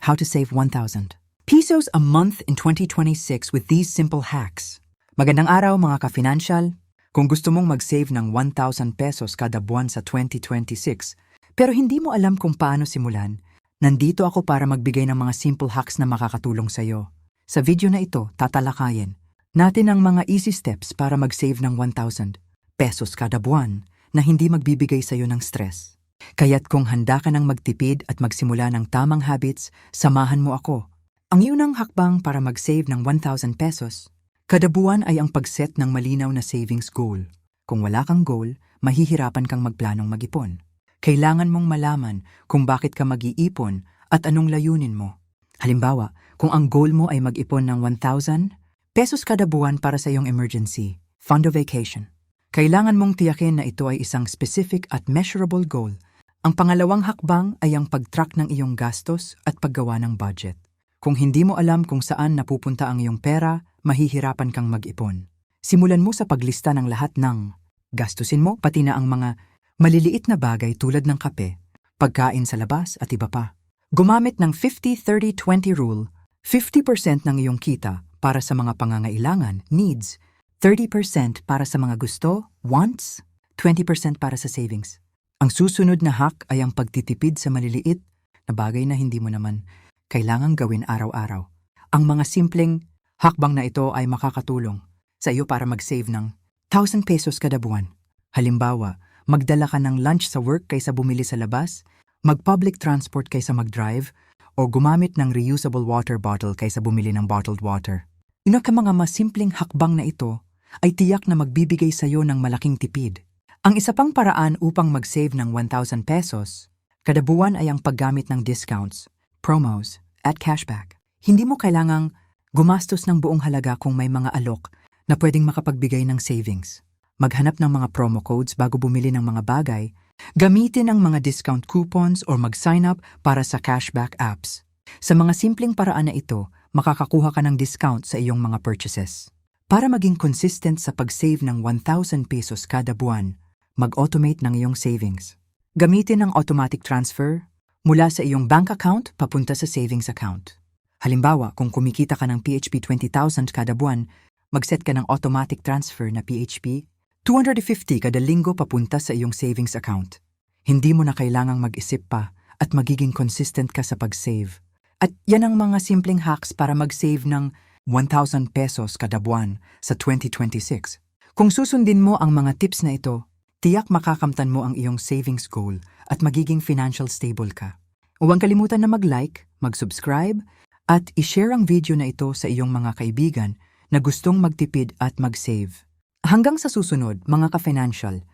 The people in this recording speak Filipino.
how to save 1,000 pesos a month in 2026 with these simple hacks. Magandang araw mga ka-financial. Kung gusto mong mag-save ng 1,000 pesos kada buwan sa 2026, pero hindi mo alam kung paano simulan, nandito ako para magbigay ng mga simple hacks na makakatulong sa'yo. Sa video na ito, tatalakayin natin ang mga easy steps para mag-save ng 1,000 pesos kada buwan na hindi magbibigay sa'yo ng stress. Kaya't kung handa ka ng magtipid at magsimula ng tamang habits, samahan mo ako. Ang unang hakbang para mag-save ng 1,000 pesos, kada buwan ay ang pag-set ng malinaw na savings goal. Kung wala kang goal, mahihirapan kang magplanong mag-ipon. Kailangan mong malaman kung bakit ka mag-iipon at anong layunin mo. Halimbawa, kung ang goal mo ay mag-ipon ng 1,000 pesos kada buwan para sa iyong emergency, fund o vacation, kailangan mong tiyakin na ito ay isang specific at measurable goal. Ang pangalawang hakbang ay ang pag-track ng iyong gastos at paggawa ng budget. Kung hindi mo alam kung saan napupunta ang iyong pera, mahihirapan kang mag-ipon. Simulan mo sa paglista ng lahat ng gastusin mo, pati na ang mga maliliit na bagay tulad ng kape, pagkain sa labas at iba pa. Gumamit ng 50-30-20 rule, 50% ng iyong kita para sa mga pangangailangan, needs, 30% para sa mga gusto, wants, 20% para sa savings. Ang susunod na hack ay ang pagtitipid sa maliliit na bagay na hindi mo naman kailangang gawin araw-araw. Ang mga simpleng hakbang na ito ay makakatulong sa iyo para mag-save ng 1,000 pesos kada buwan. Halimbawa, magdala ka ng lunch sa work kaysa bumili sa labas, mag-public transport kaysa mag-drive, o gumamit ng reusable water bottle kaysa bumili ng bottled water. Ino ka mga masimpleng hakbang na ito ay tiyak na magbibigay sa iyo ng malaking tipid. Ang isa pang paraan upang mag-save ng 1,000 pesos kada buwan ay ang paggamit ng discounts, promos, at cashback. Hindi mo kailangang gumastos ng buong halaga kung may mga alok na pwedeng makapagbigay ng savings. Maghanap ng mga promo codes bago bumili ng mga bagay, gamitin ang mga discount coupons or mag-sign up para sa cashback apps. Sa mga simpleng paraan na ito, makakakuha ka ng discount sa iyong mga purchases. Para maging consistent sa pag-save ng 1,000 pesos kada buwan, mag-automate ng iyong savings. Gamitin ang automatic transfer mula sa iyong bank account papunta sa savings account. Halimbawa, kung kumikita ka ng PHP 20,000 kada buwan, mag-set ka ng automatic transfer na PHP 250 kada linggo papunta sa iyong savings account. Hindi mo na kailangang mag-isip pa at magiging consistent ka sa pag-save. At yan ang mga simpleng hacks para mag-save ng 1,000 pesos kada buwan sa 2026. Kung susundin mo ang mga tips na ito, tiyak makakamtan mo ang iyong savings goal at magiging financial stable ka. Huwag kalimutan na mag-like, mag-subscribe, at i-share ang video na ito sa iyong mga kaibigan na gustong magtipid at mag-save. Hanggang sa susunod, mga ka-financial,